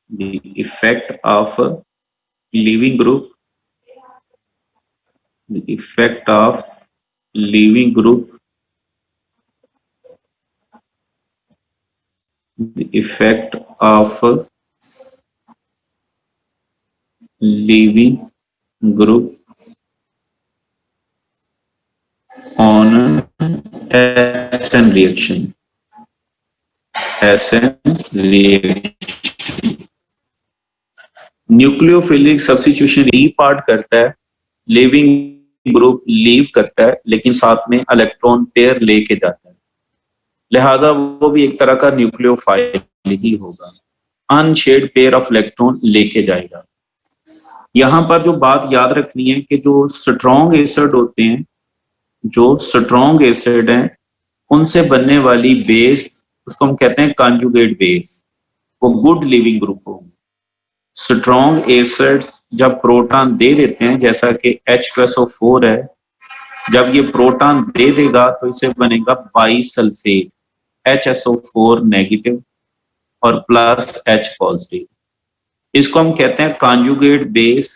the effect of leaving group, the effect of leaving group, the effect of leaving group on SN reaction, SN reaction. Nucleophilic substitution ई part करता है, leaving group leave करता है, लेकिन साथ में electron pair लेके जाता है, लिहाजा वो भी एक तरह का न्यूक्लियोफाइल ही होगा, अनशेड पेयर ऑफ इलेक्ट्रॉन लेके जाएगा। यहां पर जो बात याद रखनी है कि जो स्ट्रॉन्ग एसिड होते हैं, जो स्ट्रॉन्ग एसिड हैं, उनसे बनने वाली बेस, उसको हम कहते हैं कॉन्जुगेट बेस, वो गुड लिविंग ग्रुप होंगे। स्ट्रॉन्ग एसिड्स जब प्रोटॉन दे देते हैं, जैसा कि H2SO4 है, जब ये प्रोटॉन दे देगा तो इसे बनेगा बाइसल्फेट, HSO4 नेगेटिव और प्लस H पॉजिटिव। इसको हम कहते हैं conjugate base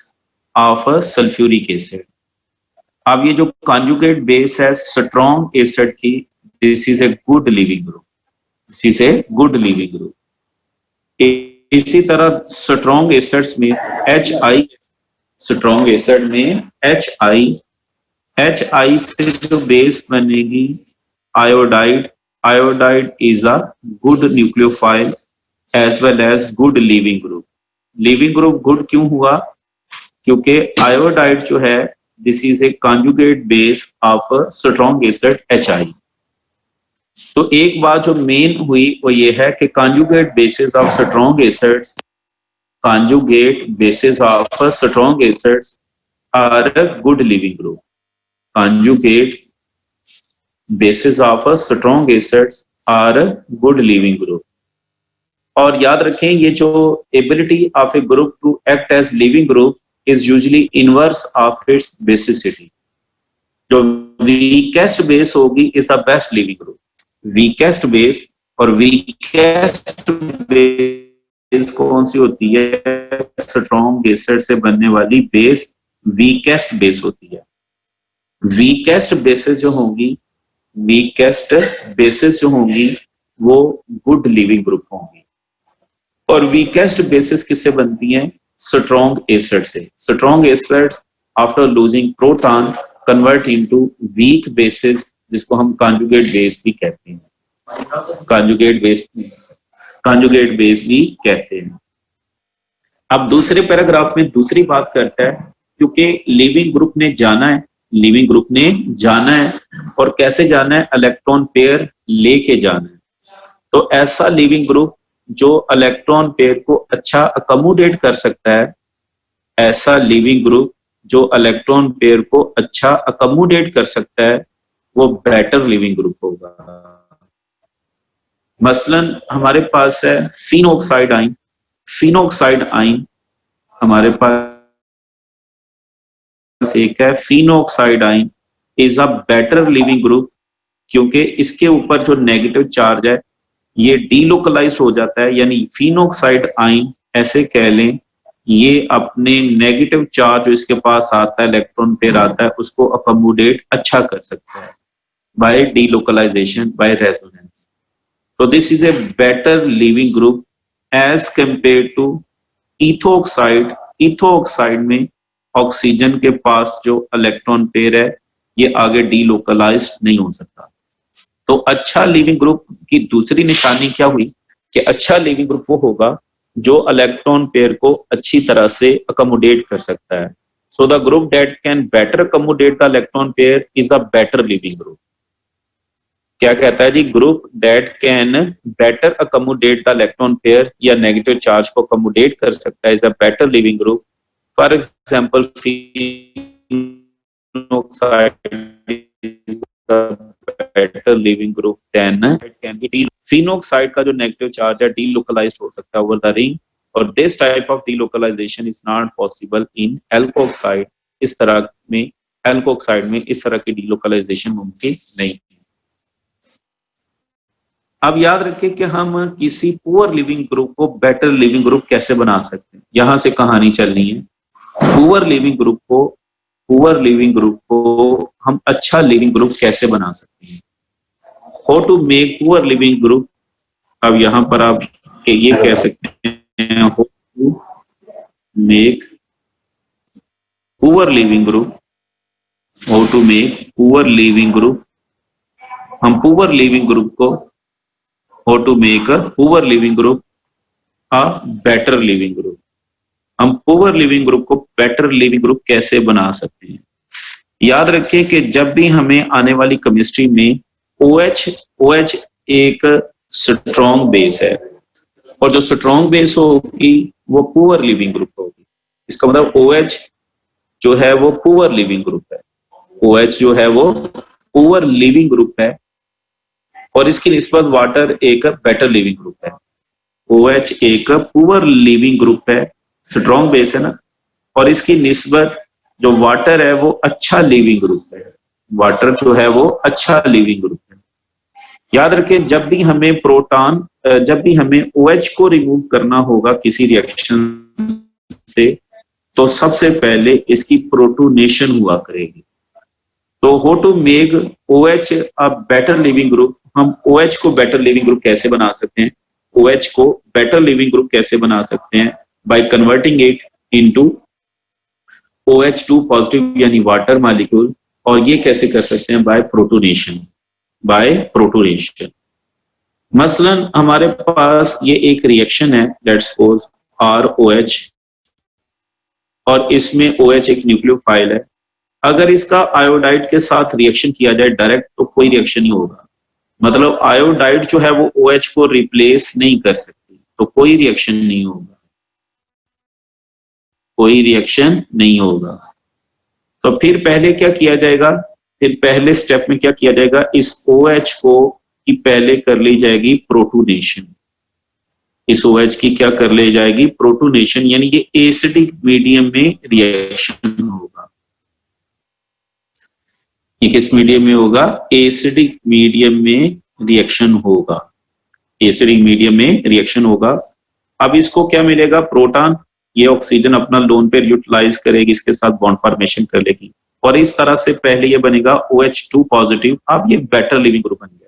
of sulphuric acid. अब ये जो कॉन्जुगेट बेस है स्ट्रॉन्ग एसिड की, this is a good leaving group, this is a good leaving group. इसी तरह स्ट्रॉन्ग एसिड्स में HI, स्ट्रॉन्ग एसिड में HI से जो बेस बनेगी iodide, iodide is a good nucleophile as well as good leaving group. Leaving group good क्यों हुआ? क्योंकि आयोडाइड जो है, this is A conjugate base of strong acid HI। तो एक बात जो मेन हुई वो ये है कि conjugate basis of strong acids, conjugate bases of strong acids are a good living group. Conjugate bases of strong acids are a good living group. और याद रखें, ये जो ability of a group to act as living group is usually inverse of its basicity. जो weakest base होगी is the best living group. Weakest base और weakest base कौन सी होती है? स्ट्रॉन्ग एसिड से बनने वाली बेस वीकेस्ट बेस होती है। वीकेस्ट बेसेस जो होंगी, वीकेस्ट बेसेस जो होंगी वो गुड लिविंग ग्रुप होंगी। और वीकेस्ट बेसिस किससे बनती हैं? स्ट्रॉन्ग एसिड से। Strong acids after losing proton convert into weak bases, जिसको हम कॉन्जुगेट बेस भी कहते हैं, कॉन्जुगेट बेस भी कहते हैं। अब दूसरे पैराग्राफ में दूसरी बात करता है, क्योंकि लिविंग ग्रुप ने जाना है, लिविंग ग्रुप ने जाना है, और कैसे जाना है? इलेक्ट्रॉन पेयर लेके जाना है। तो ऐसा लिविंग ग्रुप जो इलेक्ट्रॉन पेयर को अच्छा अकोमोडेट कर सकता है, ऐसा लिविंग ग्रुप जो इलेक्ट्रॉन पेयर को अच्छा अकोमोडेट कर सकता है, वो बेटर लिविंग ग्रुप होगा। मसलन हमारे पास है फिनोक्साइड आइन, फिनोक्साइड आइन हमारे पास एक है, फिनोक्साइड आइन is a better leaving group, क्योंकि इसके ऊपर जो नेगेटिव चार्ज है ये डीलोकलाइज हो जाता है, यानी फिनोक्साइड आइन ऐसे कह लें, ये अपने नेगेटिव चार्ज जो इसके पास आता है, इलेक्ट्रॉन पेयर आता है, उसको अकोमोडेट अच्छा कर सकता है बाय डीलोकलाइजेशन, बाय रेजोनेंस। तो this is a better leaving group as compare to ethoxide. Ethoxide में ऑक्सीजन के पास जो इलेक्ट्रॉन पेयर है ये आगे डीलोकलाइज नहीं हो सकता। तो अच्छा लिविंग ग्रुप की दूसरी निशानी क्या हुई कि अच्छा लिविंग ग्रुप वो होगा जो इलेक्ट्रॉन पेयर को अच्छी तरह से अकोमोडेट कर सकता है। So the group that can better accommodate the electron pair is a better leaving group. क्या कहता है जी? Group that can better accommodate the electron pair या नेगेटिव चार्ज को अकोमोडेट कर सकता है is a better leaving group. For example phenoxide better leaving group then it can be phenoxide का जो नेगेटिव चार्ज है डीलोकलाइज्ड हो सकता है ओवर द रिंग, और this type of delocalisation is not possible in alkoxide. इस तरह में एल्कोक्साइड में इस तरह की डीलोकलाइजेशन मुमकिन नहीं। अब याद रखें कि हम किसी पुअर लिविंग ग्रुप को बेटर लिविंग ग्रुप कैसे बना सकते हैं, यहां से कहानी चलनी है। पुअर लिविंग ग्रुप को हम अच्छा लिविंग ग्रुप कैसे बना सकते हैं। How to make poor leaving group. अब यहां पर आप ये कह सकते हैं how to make poor leaving group. How to make poor leaving group. हम पुअर लिविंग ग्रुप को how to make a poor leaving group a better leaving group. हम पुअर लिविंग ग्रुप को बेटर लिविंग ग्रुप कैसे बना सकते हैं। याद रखें कि जब भी हमें आने वाली केमिस्ट्री में OH एक स्ट्रॉन्ग बेस है, और जो स्ट्रॉन्ग बेस होगी वो पुअर लिविंग ग्रुप होगी। इसका मतलब OH जो है वो पुअर लिविंग ग्रुप है। OH जो है वो पुअर लिविंग ग्रुप है, और इसकी निस्बत वाटर एक बेटर लिविंग ग्रुप है। OH एक पुअर लिविंग ग्रुप है, स्ट्रॉन्ग बेस है ना, और इसकी निस्बत जो वाटर है वो अच्छा लिविंग ग्रुप है। वाटर जो है वो अच्छा लिविंग ग्रुप है। याद रखें जब भी हमें OH को रिमूव करना होगा किसी रिएक्शन से, तो सबसे पहले इसकी प्रोटोनेशन हुआ करेगी। तो how to make OH a better leaving group. हम OH को बेटर लिविंग ग्रुप कैसे बना सकते हैं। OH को बेटर लिविंग ग्रुप कैसे बना सकते हैं, by converting it into OH2 positive यानी वाटर मॉलिक्यूल। और ये कैसे कर सकते हैं, बाय प्रोटोनेशन। मसलन हमारे पास ये एक रिएक्शन है, लेट्स सपोज ROH, और इसमें OH एक न्यूक्लियोफाइल है। अगर इसका आयोडाइड के साथ रिएक्शन किया जाए डायरेक्ट, तो कोई रिएक्शन नहीं होगा। मतलब आयोडाइड जो है वो OH को रिप्लेस नहीं कर सकती, तो कोई रिएक्शन नहीं होगा। तो फिर पहले क्या किया जाएगा, फिर पहले स्टेप में क्या किया जाएगा, इस OH को की पहले कर ली जाएगी प्रोटोनेशन। इस OH की क्या कर ली जाएगी, प्रोटोनेशन, यानी ये एसिडिक मीडियम में रिएक्शन होगा। ये किस मीडियम में होगा, एसिडिक मीडियम में रिएक्शन होगा। अब इसको क्या मिलेगा, प्रोटॉन। ये ऑक्सीजन अपना लोन पेयर यूटिलाइज करेगी, इसके साथ बॉन्ड फॉर्मेशन कर लेगी, और इस तरह से पहले ये बनेगा OH2 पॉजिटिव। अब ये बेटर लिविंग ग्रुप बन गया।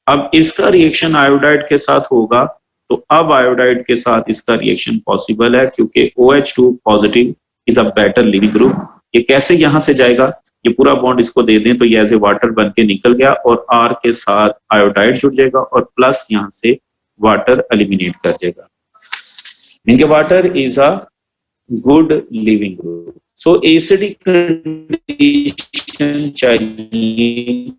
अब इसका रिएक्शन आयोडाइड के साथ होगा, तो अब आयोडाइड के साथ इसका रिएक्शन पॉसिबल है, क्योंकि OH2 positive is a better leaving group. ये कैसे यहां से जाएगा, ये पूरा बॉन्ड इसको दे दें तो ये एज ए वाटर बन के निकल गया, और R के साथ आयोडाइड जुड़ जाएगा, और प्लस यहां से वाटर एलिमिनेट कर जाएगा। इनके water is a good leaving group. So acidic condition चाहिए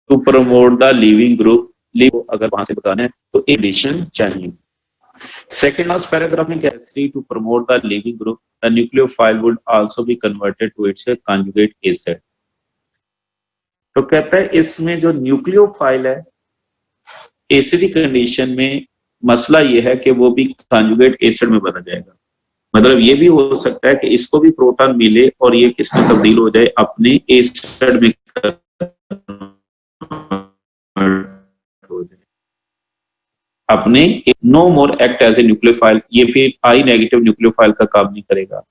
to promote the leaving group. अगर वहां से बताना है तो एडिशन चाहिए। सेकेंड लास्ट पैराग्राफ में कैसे to promote the leaving group the nucleophile would also be converted to its conjugate acid. तो कहता है इसमें जो न्यूक्लियोफाइल है एसिडिक कंडीशन में मसला ये है कि वो भी कॉन्जुगेट एसिड में बदल जाएगा। मतलब ये भी हो सकता है कि इसको भी प्रोटॉन मिले और ये किसमें तब्दील हो जाए, अपने एसिड में हो जाए, अपने no more act as a nucleophile. ये फिर I नेगेटिव न्यूक्लियोफाइल का काम नहीं करेगा।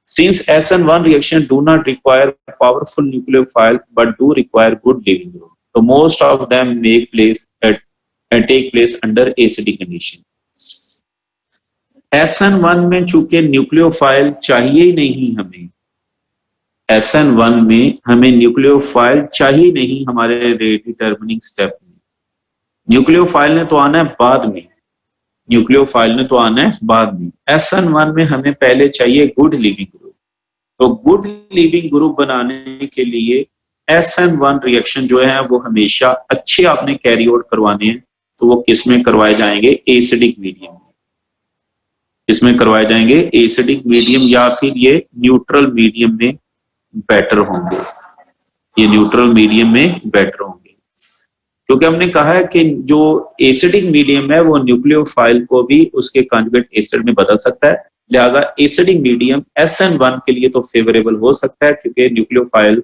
Since SN1 reaction do not require powerful nucleophile but do require good living group, so most of them take place under acidic condition. SN1 में चूंकि nucleophile चाहिए ही नहीं हमें, SN1 में हमें न्यूक्लियोफाइल चाहिए नहीं हमारे रेट डिटर्मिनिंग स्टेप में। न्यूक्लियोफाइल ने तो आना है बाद में। SN1 में हमें पहले चाहिए गुड लिविंग ग्रुप। तो गुड लिविंग ग्रुप बनाने के लिए SN1 रिएक्शन जो है वो हमेशा अच्छे आपने कैरी आउट करवाने हैं, तो वो किस में करवाए जाएंगे, एसिडिक मीडियम में। इसमें करवाए जाएंगे एसिडिक मीडियम, या फिर ये न्यूट्रल मीडियम में बेटर होंगे। क्योंकि हमने कहा है कि जो एसिडिक मीडियम है वो न्यूक्लियोफाइल को भी उसके कॉन्जुगेट एसिड में बदल सकता है। लिहाजा एसिडिक मीडियम SN1 के लिए तो फेवरेबल हो सकता है, क्योंकि न्यूक्लियोफाइल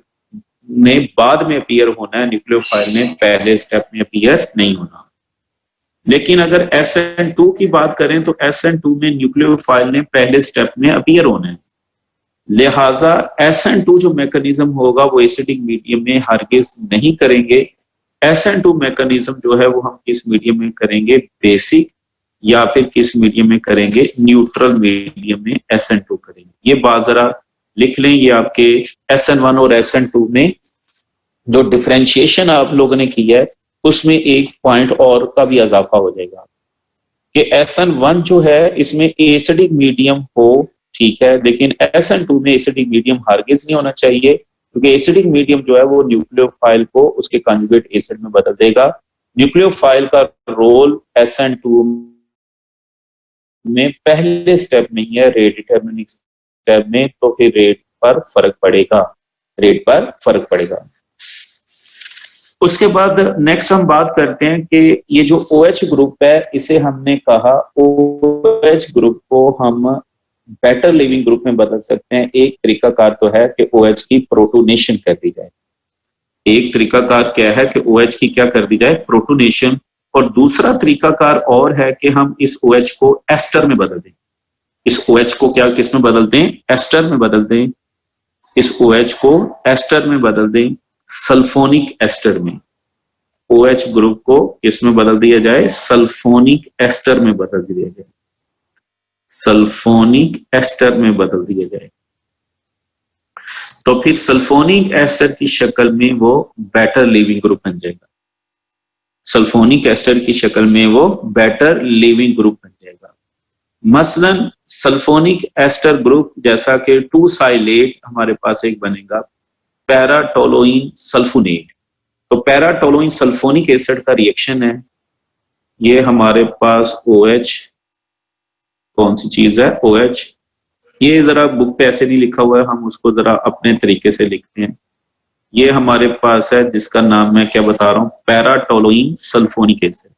ने बाद में अपीयर होना है, न्यूक्लियोफाइल ने पहले स्टेप में अपीयर नहीं होना। लेकिन अगर SN2 की बात करें तो SN2 में न्यूक्लियोफाइल ने पहले स्टेप में अपीयर होना है, लिहाजा SN2 जो मैकेनिज्म होगा वो एसिडिक मीडियम में हरगिज नहीं करेंगे। SN2 मैकेनिज्म जो है वो हम किस मीडियम में करेंगे, बेसिक या फिर किस मीडियम में करेंगे, न्यूट्रल मीडियम में SN2 करेंगे। ये बात जरा लिख लें, ये आपके SN1 और SN2 में जो डिफरेंशिएशन आप लोगों ने किया है उसमें एक पॉइंट और का भी इजाफा हो जाएगा कि SN1 जो है इसमें एसिडिक मीडियम हो, ठीक है, लेकिन SN2 में एसिडिक मीडियम हरगिज नहीं होना चाहिए, क्योंकि एसिडिक मीडियम जो है वो न्यूक्लियोफाइल को उसके कॉन्जुगेट एसिड में बदल देगा। न्यूक्लियोफाइल का रोल SN2 में पहले स्टेप में है, रेट डिटर्मिनिंग स्टेप में, तो फिर रेट पर फर्क पड़ेगा, रेट पर फर्क पड़ेगा। उसके बाद नेक्स्ट हम बात करते हैं कि ये जो OH ग्रुप है इसे हमने कहा OH ग्रुप को हम बेटर लिविंग ग्रुप में बदल सकते हैं। एक तरीकाकार तो है कि OH की प्रोटोनेशन कर दी जाए, एक तरीकाकार क्या है कि OH की क्या कर दी जाए, प्रोटोनेशन, और दूसरा तरीकाकार और है कि हम इस OH को एस्टर में बदल दें। इस OH को क्या किस में बदल दें, एस्टर में बदल दें। इस OH को एस्टर में बदल दें, सल्फोनिक एस्टर में। OH ग्रुप को किसमें बदल दिया जाए, सल्फोनिक एस्टर में बदल दिया जाए, सल्फोनिक एस्टर में बदल दिया जाए। तो फिर सल्फोनिक एस्टर की शक्ल में वो बेटर लिविंग ग्रुप बन जाएगा, सल्फोनिक एस्टर की शक्ल में वो बेटर लिविंग ग्रुप बन जाएगा। मसलन सल्फोनिक एस्टर ग्रुप जैसा कि 2-साइलेट हमारे पास एक बनेगा पैराटोलोइन सल्फोनेट। तो पैराटोलोइन सल्फोनिक एसिड का रिएक्शन है, ये हमारे पास OH, कौन सी चीज है, OH। ये जरा बुक पे ऐसे नहीं लिखा हुआ है, हम उसको जरा अपने तरीके से लिखते हैं। ये हमारे पास है जिसका नाम मैं क्या बता रहा हूं, पैराटोलोइन सल्फोनिक एसिड।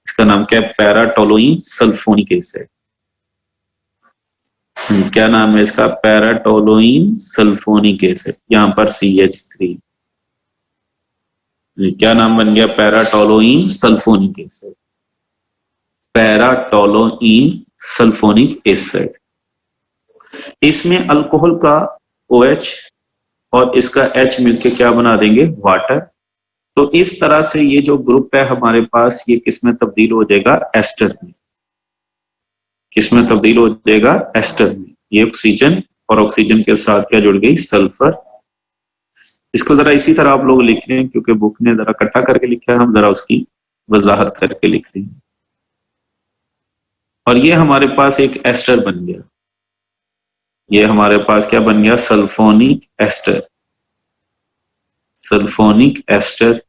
इसका नाम क्या है, पैराटोलोइन सल्फोनिक एसिड। क्या नाम है इसका, पैराटोलोइन सल्फोनिक एसिड। यहां पर CH3, क्या नाम बन गया, पैराटोलोइन सल्फोनिक एसिड, पैराटोलोइन सल्फोनिक एसिड। इसमें अल्कोहल का OH और इसका H मिलके क्या बना देंगे, वाटर। तो इस तरह से ये जो ग्रुप है हमारे पास ये किसमें तब्दील हो जाएगा, एस्टर में। किसमें तब्दील हो जाएगा, एस्टर में। ये ऑक्सीजन और ऑक्सीजन के साथ क्या जुड़ गई, सल्फर। इसको जरा इसी तरह आप लोग लिख रहे हैं क्योंकि बुक ने जरा इकट्ठा करके लिखा है, हम जरा उसकी वजाहत करके लिख रहे हैं। और ये हमारे पास एक एस्टर बन गया, ये हमारे पास क्या बन गया, सल्फोनिक एस्टर, सल्फोनिक एस्टर।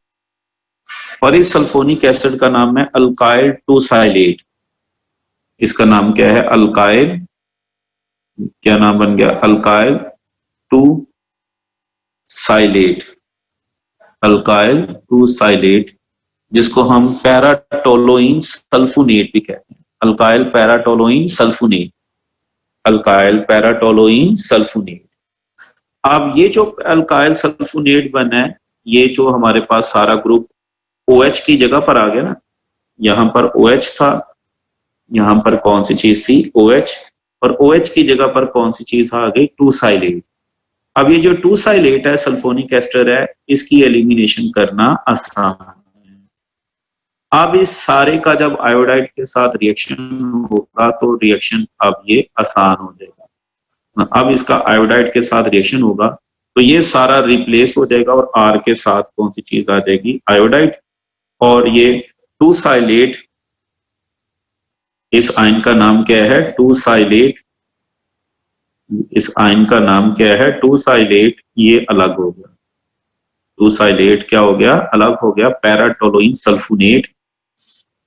और इस सल्फोनिक एसिड का नाम है अल्काइल 2-साइलेट। इसका नाम क्या है, अल्काइल, क्या नाम बन गया, अल्काइल 2-साइलेट, अल्काइल 2-साइलेट, जिसको हम पैराटोलोइन सल्फोनेट भी कहते हैं, अल्काइल पैराटोलोइन सल्फोनेट, अल्काइल पैराटोलोइन सल्फोनेट। अब ये जो अल्काइल सल्फोनेट बना है, ये जो हमारे पास सारा ग्रुप OH की जगह पर आ गया ना, यहां पर OH था, यहां पर कौन सी चीज थी, OH, और OH की जगह पर कौन सी चीज आ गई, 2-साइलेट। अब ये जो 2-साइलेट है, सल्फोनिक एस्टर है, इसकी एलिमिनेशन करना आसान है। अब इस सारे का जब आयोडाइड के साथ रिएक्शन होगा तो रिएक्शन अब ये आसान हो जाएगा। अब इसका आयोडाइड के साथ रिएक्शन होगा तो ये सारा रिप्लेस हो जाएगा और R के साथ कौन सी चीज आ जाएगी, आयोडाइड। और ये 2-साइलेट, इस आयन का नाम क्या है, 2-साइलेट, इस आयन का नाम क्या है, 2-साइलेट, ये अलग हो गया, 2-साइलेट क्या हो गया, अलग हो गया, पैराटोलोइन सल्फोनेट,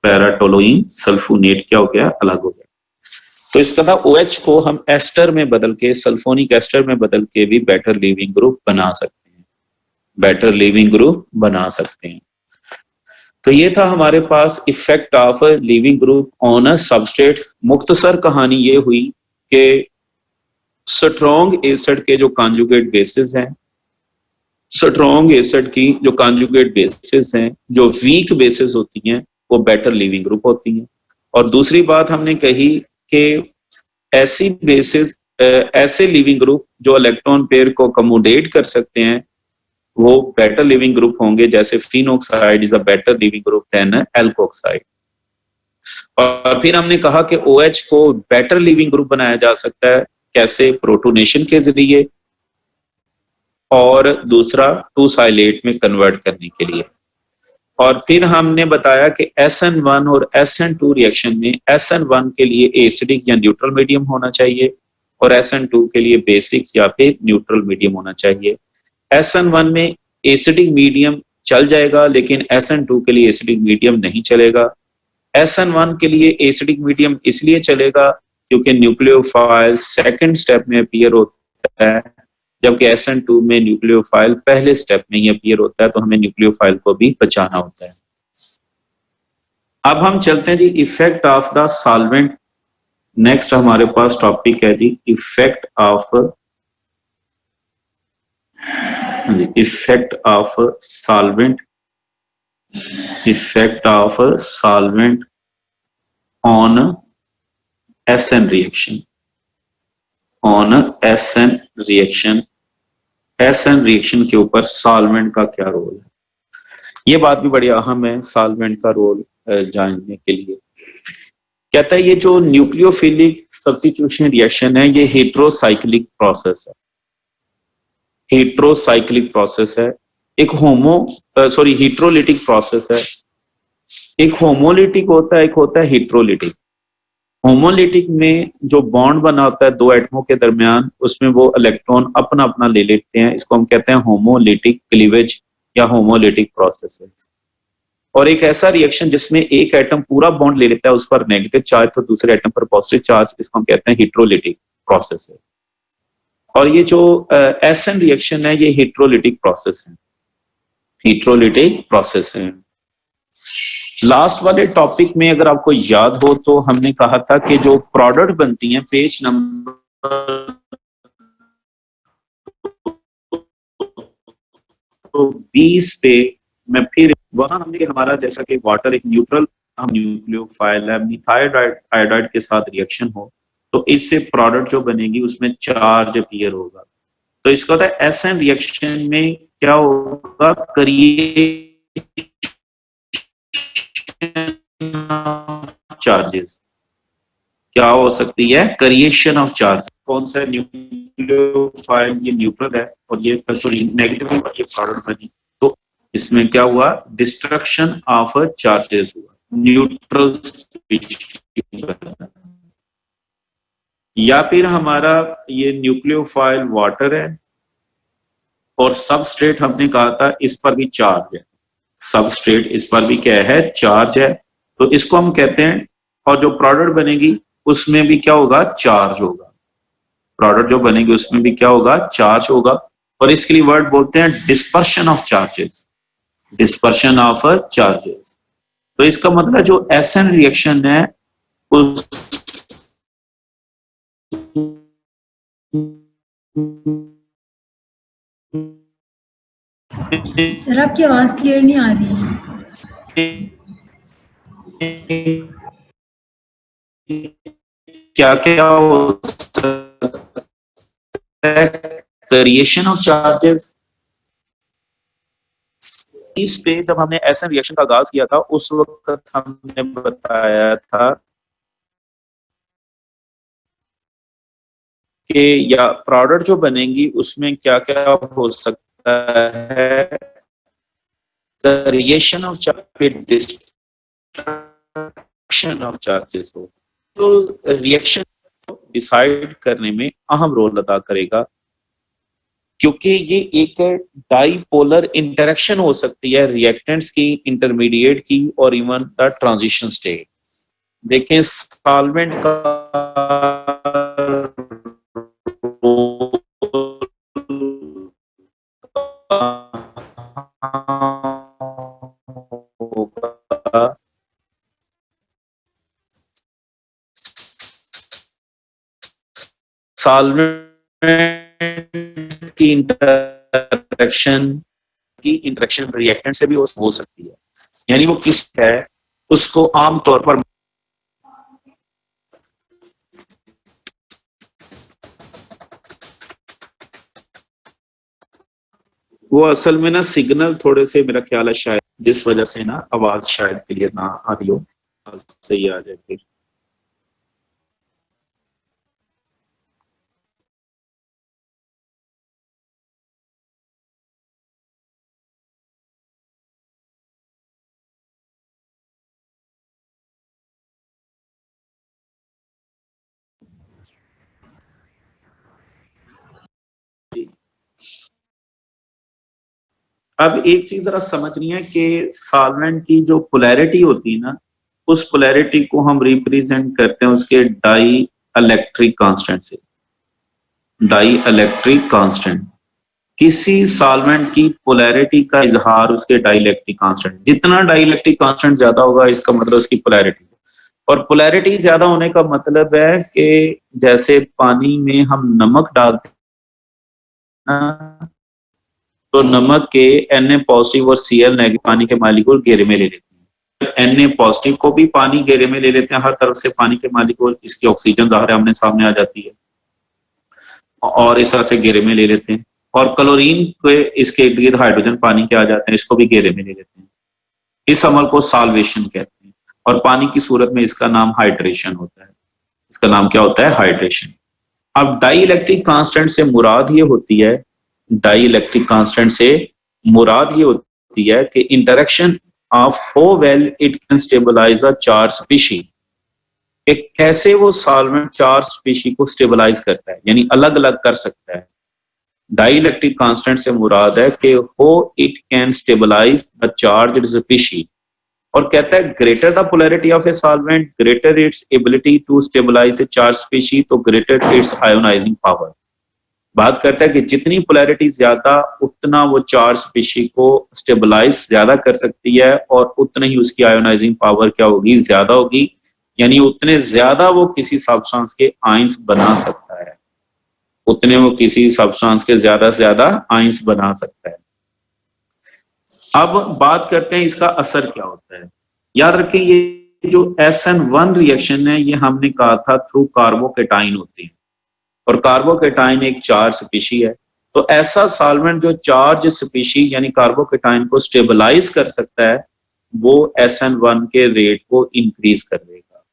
पैराटोलोइन सल्फोनेट क्या हो गया, अलग हो गया। तो इसका था OH को हम एस्टर में बदल के, सल्फोनिक एस्टर में बदल के भी बेटर लिविंग ग्रुप बना सकते हैं, बेटर लिविंग ग्रुप बना सकते हैं। तो ये था हमारे पास effect of leaving group on a substrate. मुख्तसर कहानी ये हुई कि स्ट्रॉन्ग एसिड के जो कॉन्जुगेट बेसिस हैं स्ट्रॉन्ग एसिड की जो कॉन्जुगेट बेसिस हैं, जो वीक बेसिस होती हैं, वो बेटर लीविंग ग्रुप होती हैं। और दूसरी बात हमने कही कि ऐसी बेसिस ऐसे लिविंग ग्रुप जो इलेक्ट्रॉन पेयर को अकोमोडेट कर सकते हैं, वो बेटर लिविंग ग्रुप होंगे, जैसे phenoxide is a better leaving group than alkoxide. और फिर हमने कहा कि OH को बेटर लिविंग ग्रुप बनाया जा सकता है, कैसे? प्रोटोनेशन के जरिए, और दूसरा टू साइलेट में कन्वर्ट करने के लिए। और फिर हमने बताया कि SN1 और SN2 रिएक्शन में SN1 के लिए एसिडिक या न्यूट्रल मीडियम होना चाहिए, और SN2 के लिए बेसिक या फिर न्यूट्रल मीडियम होना चाहिए। SN1 में एसिडिक मीडियम चल जाएगा, लेकिन SN2 के लिए एसिडिक मीडियम नहीं चलेगा। SN1 के लिए एसिडिक मीडियम इसलिए चलेगा क्योंकि न्यूक्लियोफाइल सेकंड स्टेप में अपीयर होता है, जबकि SN2 में न्यूक्लियोफाइल पहले स्टेप में ही अपीयर होता है, तो हमें न्यूक्लियोफाइल को भी बचाना होता है। अब हम चलते हैं जी effect of the solvent. Next हमारे पास टॉपिक है जी effect of solvent, effect of solvent on SN reaction, on SN reaction. SN reaction के ऊपर सॉल्वेंट का क्या रोल है, ये बात भी बड़ी अहम है सॉल्वेंट का रोल जानने के लिए। कहता है ये जो न्यूक्लियोफिलिक सब्स्टिट्यूशन रिएक्शन है, ये हेट्रोसाइक्लिक प्रोसेस है, हेट्रोसाइक्लिक प्रोसेस है। एक हेट्रोलिटिक प्रोसेस है। एक होमोलिटिक होता है, एक होता है हेट्रोलिटिक। होमोलिटिक में जो बॉन्ड बना होता है दो एटमों के दरमियान, उसमें वो इलेक्ट्रॉन अपना अपना ले लेते हैं, इसको हम कहते हैं होमोलिटिक क्लीवेज या होमोलिटिक प्रोसेस है। और एक ऐसा रिएक्शन जिसमें एक एटम पूरा बॉन्ड ले लेता है, उस पर नेगेटिव चार्ज तो दूसरे एटम पर पॉजिटिव चार्ज, इसको हम कहते हैं हेट्रोलिटिक प्रोसेस है। और ये जो SN रिएक्शन है, ये हेट्रोलिटिक प्रोसेस है, हेट्रोलिटिक प्रोसेस है। लास्ट वाले टॉपिक में अगर आपको याद हो तो हमने कहा था कि जो प्रोडक्ट बनती हैं, पेज नंबर 20 पे मैं फिर वहां हमने हमारा जैसा कि वाटर एक न्यूट्रल न्यूक्लियोफाइल है, मिथाइल आयोडाइड के साथ रिएक्शन हो तो इससे प्रोडक्ट जो बनेगी उसमें चार्ज अपीयर होगा। तो इसका होता है SN रिएक्शन में क्या होगा, चार्जेस क्या हो सकती है, क्रिएशन ऑफ चार्ज। कौन सा न्यूक्लियोफाइल, ये न्यूट्रल है और ये सॉरी नेगेटिव, और ये प्रोडक्ट बनी, तो इसमें क्या हुआ, डिस्ट्रक्शन ऑफ चार्जेस हुआ, न्यूट्रल या फिर हमारा ये न्यूक्लियोफाइल वाटर है और सबस्ट्रेट हमने कहा था इस पर भी चार्ज है, सबस्ट्रेट इस पर भी क्या है, चार्ज है, तो इसको हम कहते हैं। और जो प्रोडक्ट बनेगी उसमें भी क्या होगा, चार्ज होगा, प्रोडक्ट जो बनेगी उसमें भी क्या होगा, चार्ज होगा। और इसके लिए वर्ड बोलते हैं dispersion of charges, dispersion of charges. तो इसका मतलब जो SN रिएक्शन है उस सर आपकी आवाज क्लियर नहीं आ रही है। क्या क्या हो सकता है, क्रिएशन ऑफ चार्जेस। इस पे जब हमने SN रिएक्शन का आगाज किया था उस वक्त हमने बताया था कि या प्रोडक्ट जो बनेंगी उसमें क्या क्या हो सकता है, creation of charge, destruction of charges हो। तो रिएक्शन डिसाइड करने में अहम रोल अदा करेगा, क्योंकि ये एक डाइपोलर इंटरेक्शन हो सकती है रिएक्टेंट्स की, इंटरमीडिएट की, और इवन द ट्रांजिशन स्टेट। देखें सॉल्वेंट का सॉल्वेंट की इंटरेक्शन इंटरेक्शन की इंटरेक्शन रिएक्टेंट से भी हो सकती है, यानी वो किस है उसको आमतौर पर वो असल में ना सिग्नल थोड़े से मेरा ख्याल है शायद जिस वजह से ना आवाज शायद क्लियर ना आ रही हो, सही आ जाए फिर। अब एक चीज जरा समझनी है कि सॉल्वेंट की जो पोलैरिटी होती है ना, उस पोलैरिटी को हम रिप्रेजेंट करते हैं उसके डाई इलेक्ट्रिक कांस्टेंट से। डाई इलेक्ट्रिक कांस्टेंट, किसी सॉल्वेंट की पोलैरिटी का इजहार उसके डाइलेक्ट्रिक कांस्टेंट, जितना डाइलेक्ट्रिक कांस्टेंट ज्यादा होगा इसका मतलब उसकी पोलैरिटी। और पोलैरिटी ज्यादा होने का मतलब है कि जैसे पानी में हम नमक डालते हैं तो नमक के Na पॉजिटिव और Cl नेगेटिव पानी के मालिक्यूल घेरे में ले लेते हैं। Na पॉजिटिव को भी पानी घेरे में ले लेते हैं, हर तरफ से पानी के मालिक्यूल, इसकी ऑक्सीजन ज़ाहिर आमने सामने आ जाती है और इस तरह से घेरे में ले लेते हैं। और क्लोरीन के इसके इर्द गिर्द हाइड्रोजन पानी के आ जाते हैं, इसको भी घेरे में ले लेते हैं। इस अमल को सॉल्वेशन कहते हैं और पानी की सूरत में इसका नाम हाइड्रेशन होता है। इसका नाम क्या होता है? हाइड्रेशन। अब डाई इलेक्ट्रिक कांस्टेंट से मुराद ये होती है, डाई इलेक्ट्रिक कांस्टेंट से मुराद ये होती है कि interaction of how well it can stabilise a charge species, कि कैसे वो सॉल्वेंट चार्ज स्पीशीज को स्टेबलाइज करता है, यानी अलग अलग कर सकता है। डाई इलेक्ट्रिक कांस्टेंट से मुराद है कि how it can stabilise the charge species, और कहता है greater the polarity of a solvent greater its ability to stabilise a charge species, तो ग्रेटर इट्स आयोनाइजिंग पावर। बात करता है कि जितनी पोलैरिटी ज्यादा उतना वो चार्ज स्पीशीज को स्टेबलाइज ज्यादा कर सकती है और उतना ही उसकी आयोनाइजिंग पावर क्या होगी? ज्यादा होगी, यानी उतने ज्यादा वो किसी सब्सटेंस के आयंस बना सकता है, उतने वो किसी सब्सटेंस के ज्यादा से ज्यादा आयंस बना सकता है। अब बात करते हैं इसका असर क्या होता है। याद रखें ये जो SN1 रिएक्शन है ये हमने कहा था थ्रू कार्बोकेटाइन होते हैं और कार्बोकेटाइन एक चार्ज स्पीशी है। तो ऐसा सॉल्वेंट जो चार्ज स्पीशी यानी कार्बोकेटाइन को स्टेबलाइज कर सकता है वो SN1 के रेट को इंक्रीज कर देगा।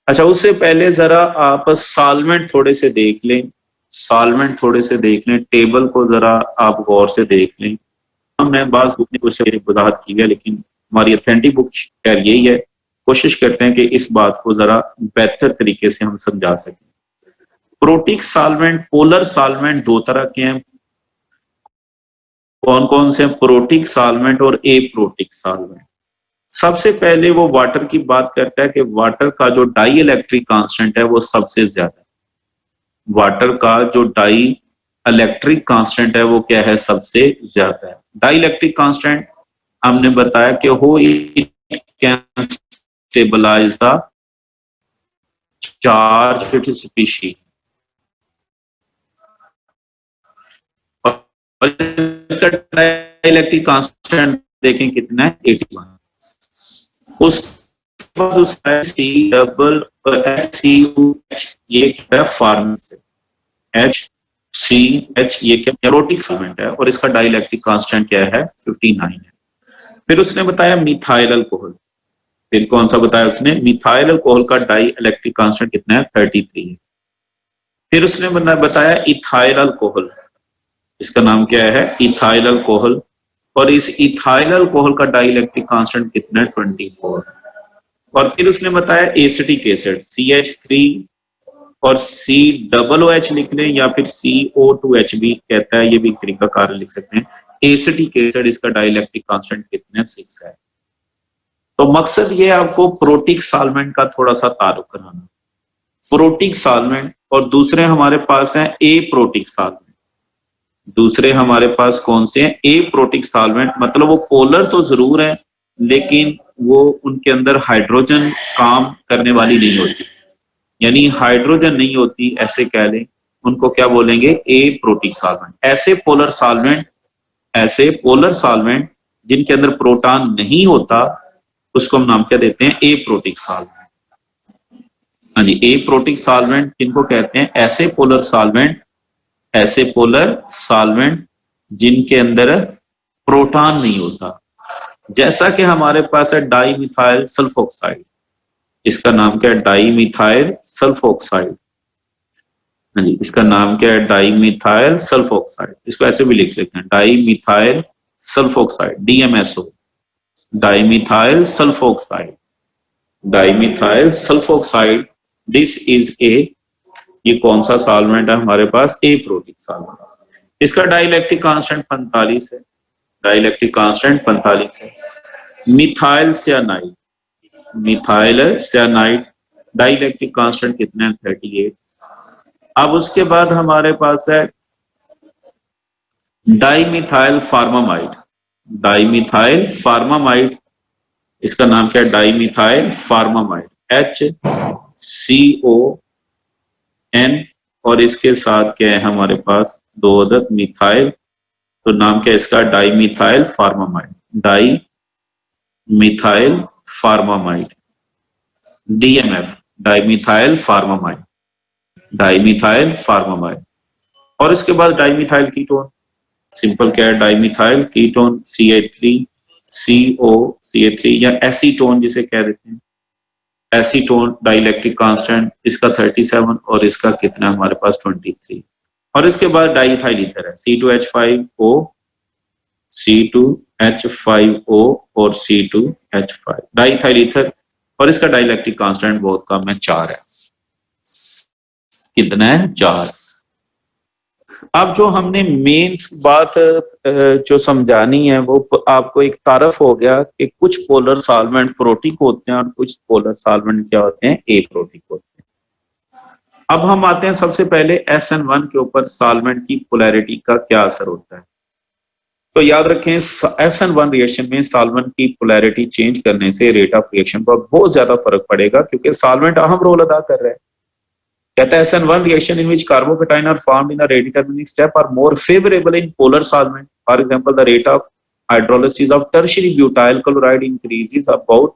अच्छा, उससे पहले जरा आप सॉल्वेंट थोड़े से देख लें, सॉल्वेंट थोड़े से देख लें, टेबल को जरा आप गौर से देख लें। मैं बात बुक ने कुछ वजाहत की है लेकिन हमारी ऑथेंटिक बुक खैर यही है। कोशिश करते हैं कि इस बात को जरा बेहतर तरीके से हम समझा सकें। प्रोटिक सॉल्वेंट, पोलर सॉल्वेंट दो तरह के हैं। कौन कौन से? प्रोटिक सॉल्वेंट और एप्रोटिक सॉल्वेंट। सबसे पहले वो वाटर की बात करता है कि वाटर का जो डाई इलेक्ट्रिक कांस्टेंट है वो सबसे ज्यादा है। वाटर का जो डाई इलेक्ट्रिक कांस्टेंट है वो क्या है? सबसे ज्यादा है। डाई इलेक्ट्रिक कांस्टेंट हमने बताया कि how it can stabilise the charge species, और इसका डाई इलेक्ट्रिक कांस्टेंट देखें कितना है? 81। उसके बाद उसका सी डबल HCOH ये क्या है? फॉर्मूला से HCH ये क्या? एरोटिक सॉल्वेंट है और इसका डाई इलेक्ट्रिक कांस्टेंट क्या है? 59 है। फिर उसने बताया मिथाइल अल्कोहल। फिर कौन सा बताया उसने? मिथाइल अल्कोहल का डाई इलेक्ट्रिक कांस्टेंट कितना है? 33 है। फिर उसने बताया इथाइल अल्कोहल, इसका नाम क्या है? इथाइल अल्कोहल, और इस इथाइल अल्कोहल का डाई इलेक्ट्रिक कांस्टेंट कितना है? 24। और फिर उसने बताया एसिटिक एसिड CH3 और COOH लिख लें या फिर CO2H भी कहता है, ये भी एक तरीका कार लिख सकते हैं। एसिटिक एसिड इसका डाई इलेक्ट्रिक कांस्टेंट कितना? 6 है। तो मकसद ये आपको प्रोटिक सॉल्वेंट का थोड़ा सा तारुफ कराना। प्रोटिक सॉल्वेंट और दूसरे हमारे पास हैं एप्रोटिक सॉल्वेंट। दूसरे हमारे पास कौन से हैं? एप्रोटिक सॉल्वेंट, मतलब वो पोलर तो जरूर है लेकिन वो उनके अंदर हाइड्रोजन काम करने वाली नहीं होती। यानी हाइड्रोजन नहीं होती, ऐसे कह लें, उनको क्या बोलेंगे, ए प्रोटिक सॉल्वेंट। ऐसे पोलर सॉल्वेंट जिनके अंदर प्रोटॉन नहीं होता, उसको हम नाम क्या देते हैं, ए प्रोटिक सॉल्वेंट। हाँ जी, ए प्रोटिक सॉल्वेंट किनको कहते हैं, ऐसे पोलर सॉल्वेंट जिनके अंदर प्रोटॉन नहीं होता। जैसा कि हमारे पास है डाई मिथाइल सल्फोक्साइड, इसका नाम क्या है, डाई मिथाइल सल्फोक्साइड। हाँ जी, इसका नाम क्या है, डाई मिथाइल सल्फोक्साइड। इसको ऐसे भी लिख सकते हैं, di methyl sulphoxide, DMSO, di methyl sulphoxide, di methyl sulphoxide. This is ए, ये कौन सा सॉल्वेंट है हमारे पास, ए प्रोटिक सॉल्वेंट। इसका डाइलेक्ट्रिक कांस्टेंट 45 है, डाइलेक्ट्रिक कांस्टेंट 45 है। मिथाइल सियानाइड, डाइलेक्ट्रिक कांस्टेंट कितना है, 38। अब उसके बाद हमारे पास है डाइमिथाइल फार्मामाइड, इसका नाम क्या है, डाइमिथाइल फार्मामाइड, HCON, और इसके साथ क्या है हमारे पास, 2 अदद मिथाइल, तो नाम क्या है इसका, डाइमिथाइल फार्मामाइड, DMF, डाइमिथाइल फार्मामाइड। और इसके बाद डाइमिथाइल कीटोन, सिंपल क्या है, डाइमिथाइल कीटोन, CH3CO, या एसीटोन जिसे कह देते हैं, एसीटोन, डाइलेक्ट्रिक कांस्टेंट इसका 37 और इसका कितना है हमारे पास, 23। और इसके बाद डाइथाइल ईथर है, C2H5O और C2H5, डाइथाइल ईथर, और इसका डाइलेक्ट्रिक कांस्टेंट बहुत कम है, 4 है। कितना है, 4। अब जो हमने मेन बात जो समझानी है वो आपको एक तारफ हो गया कि कुछ पोलर सॉल्वेंट प्रोटिक होते हैं और कुछ पोलर सॉल्वेंट क्या होते हैं, ए प्रोटिक होते हैं। अब हम आते हैं सबसे पहले SN1 के ऊपर, सॉल्वेंट की पोलैरिटी का क्या असर होता है। तो याद रखें, SN1 रिएक्शन में सॉल्वेंट की पोलैरिटी चेंज करने से रेट ऑफ रिएक्शन पर बहुत ज्यादा फर्क पड़ेगा, क्योंकि सॉल्वेंट अहम रोल अदा कर रहा है। कहता है SN1 reaction in which carbocation are formed in the rate determining step are more favorable in polar solvent. For example, the rate of hydrolysis of tertiary butyl chloride increases about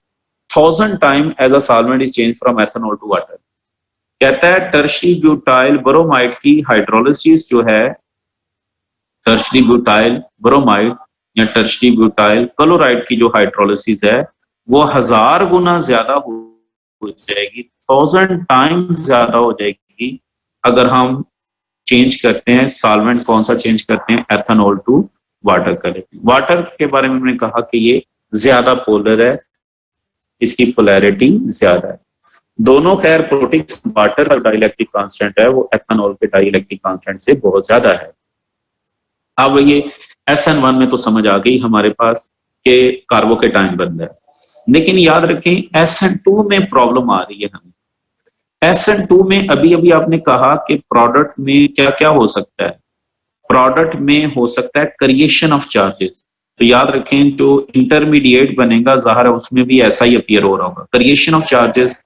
1000 times as a solvent is changed from ethanol to water. कहता है tertiary butyl bromide की hydrolysis जो है, tertiary butyl bromide या tertiary butyl chloride की जो hydrolysis है वो 1000 गुना ज्यादा हो जाएगी, 1000 टाइम्स ज्यादा हो जाएगी अगर हम चेंज करते हैं सॉल्वेंट, कौन सा चेंज करते हैं, एथेनॉल टू वाटर कर लेते हैं। वाटर के बारे में हमने कहा कि ये ज्यादा पोलर है, इसकी पोलैरिटी ज्यादा है। दोनों खैर प्रोटिक, वाटर का डाइलेक्ट्रिक कांस्टेंट है वो एथेनॉल के डाइलेक्ट्रिक कांस्टेंट से बहुत ज्यादा है। अब ये SN1 में तो समझ आ गई हमारे पास कि कार्बोकेटाइन बन रहा है, लेकिन याद रखें SN2 में प्रॉब्लम आ रही है हमें। SN2 में अभी आपने कहा कि प्रोडक्ट में क्या क्या हो सकता है, प्रोडक्ट में हो सकता है क्रिएशन ऑफ चार्जेस। तो याद रखें जो इंटरमीडिएट बनेगा जाहिर है उसमें भी ऐसा ही अपीयर हो रहा होगा, क्रिएशन ऑफ चार्जेस,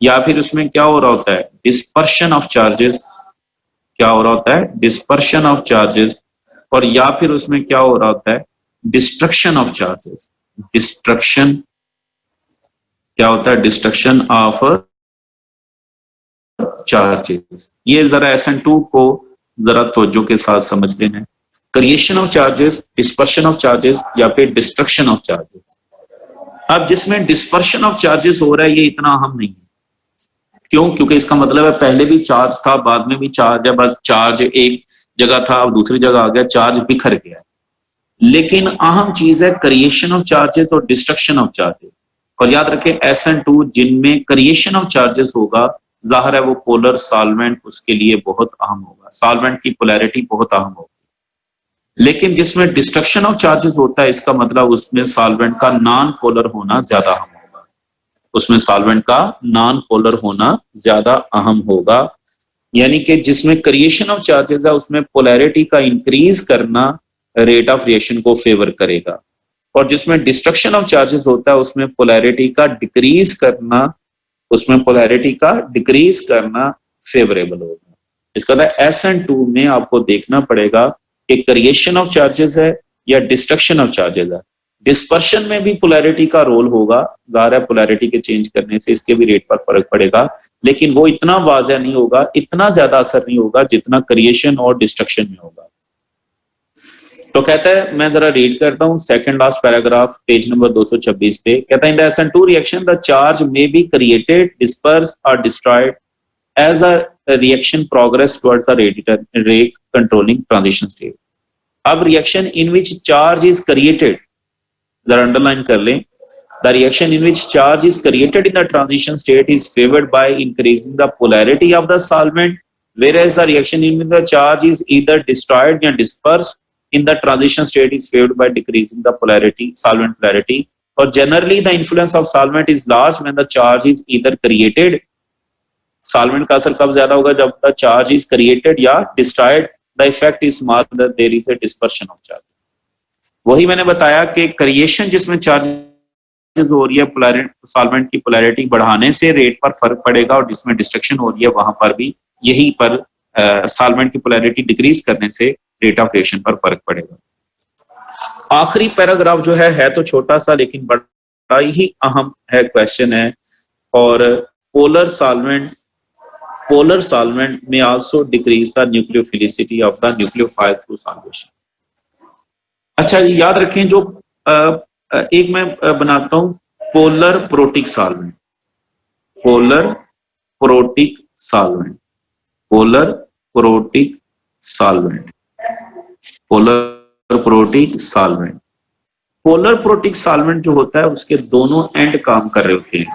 या फिर उसमें क्या हो रहा होता है, डिस्पर्शन ऑफ चार्जेस, क्या हो रहा होता है, डिस्पर्शन ऑफ चार्जेस, और या फिर उसमें क्या हो रहा होता है, डिस्ट्रक्शन ऑफ चार्जेस। डिस्ट्रक्शन क्या होता है, डिस्ट्रक्शन ऑफ चार्जेस। ये जरा SN2 को जरा तवज्जो के साथ समझ लेना है, creation of charges, dispersion of charges या फिर डिस्ट्रक्शन ऑफ चार्जेस। अब जिसमें डिस्पर्शन ऑफ चार्जेस हो रहा है ये इतना अहम नहीं है, क्यों, क्योंकि इसका मतलब है पहले भी चार्ज था, बाद में भी चार्ज है, बस चार्ज एक जगह था अब दूसरी जगह आ गया, चार्ज बिखर गया। लेकिन अहम चीज है क्रिएशन ऑफ चार्जेस और डिस्ट्रक्शन ऑफ चार्जेस। और याद रखें SN2 जिनमें क्रिएशन ऑफ चार्जेस होगा जाहिर है वो पोलर सॉल्वेंट उसके लिए बहुत अहम होगा, सॉल्वेंट की पोलैरिटी बहुत अहम होगी। लेकिन जिसमें डिस्ट्रक्शन ऑफ चार्जेस होता है इसका मतलब उसमें सॉल्वेंट का नॉन पोलर होना ज्यादा अहम होगा, उसमें सॉल्वेंट का नॉन पोलर होना ज्यादा अहम होगा। यानी कि जिसमें क्रिएशन ऑफ चार्जेस है उसमें पोलैरिटी का इंक्रीज करना रेट ऑफ रिएक्शन को फेवर करेगा, और जिसमें डिस्ट्रक्शन ऑफ चार्जेस होता है उसमें पोलैरिटी का डिक्रीज करना उसमें पोलैरिटी का डिक्रीज करना फेवरेबल होगा। इसका मतलब SN2 में आपको देखना पड़ेगा कि क्रिएशन ऑफ चार्जेस है या डिस्ट्रक्शन ऑफ चार्जेस है। डिस्पर्शन में भी पोलैरिटी का रोल होगा, ज़ाहिर है पोलैरिटी के चेंज करने से इसके भी रेट पर फर्क पड़ेगा, लेकिन वो इतना वाज़ह नहीं होगा, इतना ज्यादा असर नहीं होगा जितना क्रिएशन और डिस्ट्रक्शन में होगा। तो कहता है, मैं जरा रीड करता हूं second last paragraph page number 226 पे, कहता है in the SN2 reaction the charge may be created, disperse or destroyed as a reaction progress towards the rate controlling transition state. अब reaction in which charge is created, जरा underline कर लें, the reaction in which charge is created in the transition state is favored by increasing the polarity of the solvent, whereas the reaction in which the charge is either destroyed or dispersed in the transition state is favored by decreasing the polarity, solvent polarity. Or generally the influence of solvent is large when the charge is either created, solvent का असर कब ज्यादा होगा, जब the charge is created या destroyed, the effect is small, that there is a dispersion of charge। वही मैंने बताया कि क्रिएशन जिसमें चार्ज हो रही है सॉल्वेंट की पोलैरिटी बढ़ाने से रेट पर फर्क पड़ेगा, और जिसमें डिस्ट्रक्शन हो रही है वहां पर भी यही पर सॉल्वेंट की पोलैरिटी डिक्रीज करने से रेट ऑफ रिएक्शन पर फर्क पड़ेगा। आखिरी पैराग्राफ जो है तो छोटा सा लेकिन बड़ा ही अहम है, क्वेश्चन है, और पोलर सॉल्वेंट में also decrease the nucleophilicity of the nucleophile through solvation. अच्छा याद रखें, जो एक मैं बनाता हूं polar protic solvent, polar protic solvent, polar protic solvent, polar protic solvent. Polar protic solvent जो होता है उसके दोनों एंड काम कर रहे होते हैं।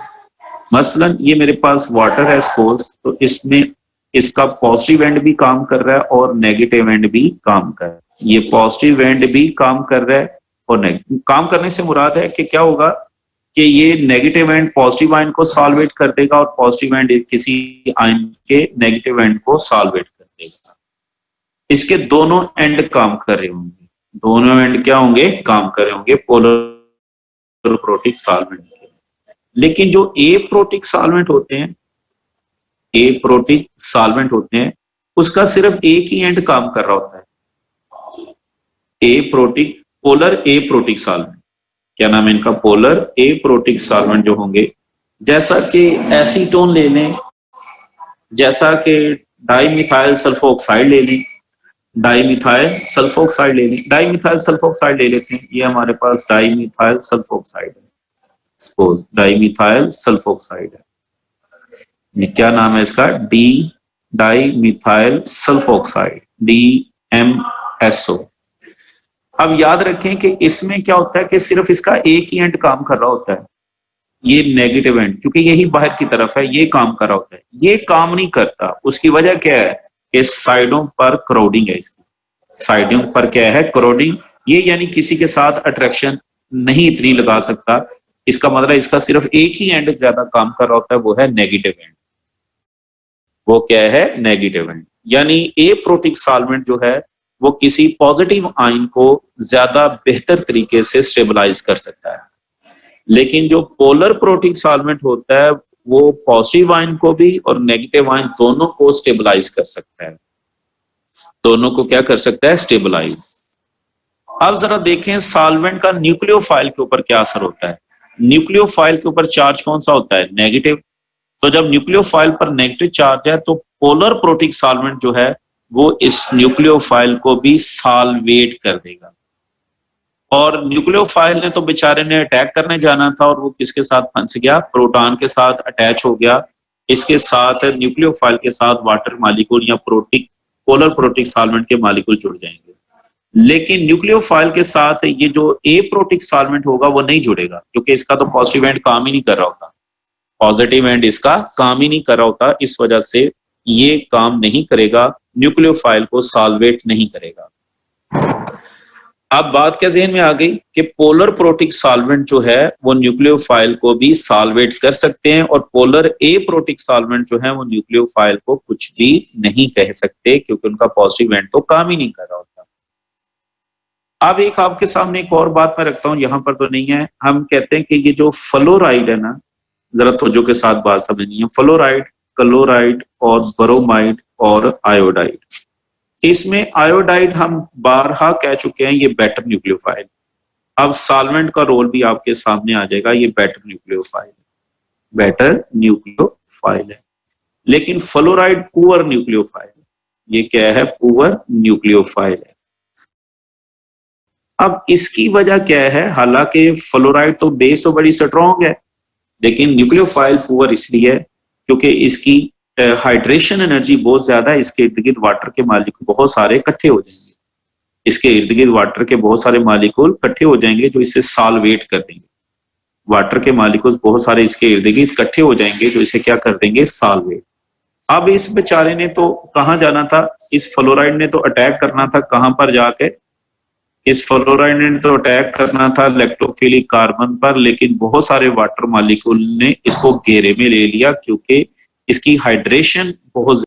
मसलन ये मेरे पास वाटर है सपोज, तो इसमें इसका पॉजिटिव एंड भी काम कर रहा है और नेगेटिव एंड भी काम कर रहा है। ये पॉजिटिव एंड भी काम कर रहा है, और काम करने से मुराद है कि क्या होगा कि ये नेगेटिव एंड पॉजिटिव आयन को सॉल्वेट कर देगा, और पॉजिटिव एंड किसी आयन के नेगेटिव एंड को सॉल्वेट कर देगा। इसके दोनों एंड काम कर रहे होंगे, दोनों एंड क्या होंगे, काम कर रहे होंगे पोलर प्रोटिक सॉल्वेंट के। लेकिन जो ए प्रोटिक सॉल्वेंट होते हैं, ए प्रोटिक सॉल्वेंट होते हैं, उसका सिर्फ एक ही एंड काम कर रहा होता है। पोलर ए प्रोटिक सॉल्वेंट, क्या नाम है इनका, पोलर ए प्रोटिक सॉल्वेंट जो होंगे, जैसा कि एसीटोन ले लें, जैसा कि डाइमिथाइल सल्फोक्साइड ले लें, डाइमिथाइल सल्फोक्साइड ले लें, डाइमिथाइल सल्फोक्साइड ले लेते हैं। ये हमारे पास डाइमिथाइल सल्फोक्साइड है, सपोज डाइमिथाइल सल्फोक्साइड है, क्या नाम है इसका, डाइमिथाइल सल्फोक्साइड, DMSO। अब याद रखें कि इसमें क्या होता है कि सिर्फ इसका एक ही एंड काम कर रहा होता है, ये नेगेटिव एंड, क्योंकि यही बाहर की तरफ है, ये काम कर रहा होता है, ये काम नहीं करता। उसकी वजह क्या है कि साइडों पर क्राउडिंग है, इसकी साइडों पर क्या है, क्राउडिंग। ये यानी किसी के साथ अट्रैक्शन नहीं इतनी लगा सकता। इसका मतलब इसका सिर्फ एक ही एंड ज्यादा काम कर रहा होता है, वो है नेगेटिव एंड। वो क्या है, नेगेटिव एंड। यानी ए प्रोटिक सॉल्वेंट जो है वो किसी पॉजिटिव आयन को ज्यादा बेहतर तरीके से स्टेबलाइज कर सकता है, लेकिन जो पोलर प्रोटिक सॉल्वेंट होता है वो पॉजिटिव आयन को भी और नेगेटिव आयन दोनों को स्टेबलाइज कर सकता है, दोनों को क्या कर सकता है, स्टेबलाइज। अब जरा देखें सॉल्वेंट का न्यूक्लियोफाइल के ऊपर क्या असर होता है। न्यूक्लियोफाइल के ऊपर चार्ज कौन सा होता है, नेगेटिव। तो जब न्यूक्लियोफाइल पर नेगेटिव चार्ज है तो पोलर प्रोटिक सॉल्वेंट जो है वो इस न्यूक्लियोफाइल को भी सॉल्वेट कर देगा। और न्यूक्लियोफाइल ने तो बेचारे ने अटैक करने जाना था और वो किसके साथ फंस गया, प्रोटॉन के साथ अटैच हो गया। इसके साथ न्यूक्लियोफाइल के साथ वाटर मॉलिक्यूल या पोलर प्रोटिक सॉल्वेंट के मॉलिक्यूल जुड़ जाएंगे, लेकिन न्यूक्लियोफाइल के साथ ये जो ए प्रोटिक सॉल्वेंट होगा वो नहीं जुड़ेगा, क्योंकि इसका तो पॉजिटिव एंड काम ही नहीं कर रहा होता, पॉजिटिव एंड इसका काम ही नहीं कर रहा होता। इस वजह से ये काम नहीं करेगा, न्यूक्लियोफाइल को सॉल्वेट नहीं करेगा। अब बात क्या ज़हन में आ गई कि पोलर प्रोटिक सॉल्वेंट जो है वो न्यूक्लियोफाइल को भी सॉल्वेट कर सकते हैं, और पोलर ए प्रोटिक सॉल्वेंट जो है वो न्यूक्लियोफाइल को कुछ भी नहीं कह सकते, क्योंकि उनका पॉजिटिव एंड तो काम ही नहीं कर रहा होता। अब एक आपके सामने एक और बात मैं रखता हूं, यहां पर तो नहीं है। हम कहते हैं कि ये जो फ्लोराइड है ना, जरा तवज्जो के साथ बात समझनी है। फ्लोराइड, क्लोराइड और ब्रोमाइड और आयोडाइड। इसमें आयोडाइड हम बारहा कह चुके हैं, ये बेटर न्यूक्लियोफाइल। अब सॉल्वेंट का रोल भी आपके सामने आ जाएगा, ये बेटर न्यूक्लियोफाइल, बेटर न्यूक्लियोफाइल है। लेकिन फ्लोराइड पुअर न्यूक्लियोफाइल, ये क्या है? पुअर न्यूक्लियोफाइल है। अब इसकी वजह क्या है? हालांकि फ्लोराइड तो बेस तो बड़ी स्ट्रॉन्ग है, लेकिन न्यूक्लियोफाइल पुअर इसलिए है क्योंकि इसकी हाइड्रेशन एनर्जी बहुत ज्यादा है। इसके इर्द गिर्द वाटर के मालिक्यूल बहुत सारे इकट्ठे हो जाएंगे, इसके इर्द गिर्द वाटर के बहुत सारे मालिक्यूल इकट्ठे हो जाएंगे जो इसे सॉल्वेट कर देंगे। वाटर के मालिक्यूल्स बहुत सारे इसके इर्द गिर्द इकट्ठे हो जाएंगे जो इसे क्या कर देंगे? सॉल्वेट। अब इस बेचारे ने तो कहां जाना था? इस फ्लोराइड ने तो अटैक करना था कहां पर जाके? इस फ्लोराइड ने तो अटैक करना था इलेक्ट्रोफिलिक कार्बन पर, लेकिन बहुत सारे वाटर मॉलिक्यूल ने इसको घेरे में ले लिया क्योंकि इसकी हाइड्रेशन बहुत